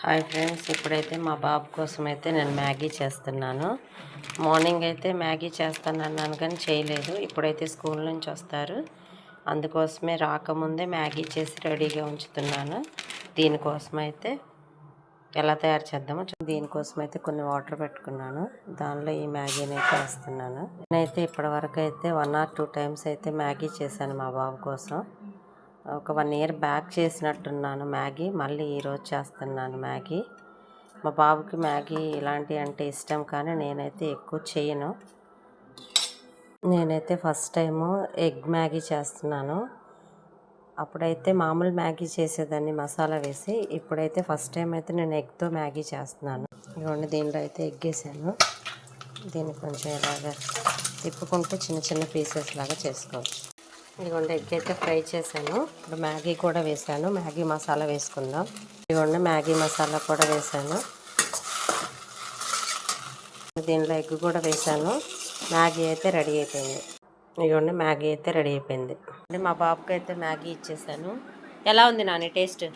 Hi friends, ఇప్పుడైతే మా బాబు కోసం అయితే నేను మ్యాగీ చేస్తున్నాను. మార్నింగ్ అయితే మ్యాగీ చేస్తానన్నాను కానీ చేయలేదు. ఇప్పుడైతే స్కూల్ నుంచి వస్తారు, అందుకోసమే రాకముందే మ్యాగీ చేసి రెడీగా ఉంచుతున్నాను. దీనికోసమైతే ఎలా తయారు చేద్దామో దీనికోసమైతే కొన్ని వాటర్ పెట్టుకున్నాను. దానిలో ఈ మ్యాగీని అయితే వేస్తున్నాను. నేనైతే ఇప్పటివరకు అయితే 1 or 2 times అయితే మ్యాగీ చేశాను మా బాబు కోసం. ఒక 1 year బ్యాక్ చేసినట్టున్నాను మ్యాగీ. మళ్ళీ ఈరోజు చేస్తున్నాను మ్యాగీ. మా బాబుకి మ్యాగీ ఇలాంటి అంటే ఇష్టం, కానీ నేనైతే ఎక్కువ చేయను. నేనైతే ఫస్ట్ టైము ఎగ్ మ్యాగీ చేస్తున్నాను. అప్పుడైతే మామూలు మ్యాగీ చేసేదాన్ని మసాలా వేసి. ఇప్పుడైతే ఫస్ట్ టైం అయితే నేను ఎగ్తో మ్యాగీ చేస్తున్నాను. ఇవ్వండి, దీనిలో అయితే ఎగ్ వేసాను. దీన్ని కొంచెం ఇలాగా తిప్పుకుంటూ చిన్న చిన్న పీసెస్ లాగా చేసుకోవచ్చు. ఇదిగోండి, ఎగ్ అయితే ఫ్రై చేశాను. ఇప్పుడు మ్యాగీ కూడా వేసాను. మ్యాగీ మసాలా వేసుకుందాం. ఇదిగోండి, మ్యాగీ మసాలా కూడా వేసాను. దీనిలో ఎగ్ కూడా వేసాను. మ్యాగీ అయితే రెడీ అయిపోయింది. ఇదిగోండి, మ్యాగీ అయితే రెడీ అయిపోయింది. మా బాబుకి అయితే మ్యాగీ ఇచ్చేసాను. ఎలా ఉంది నాని టేస్ట్?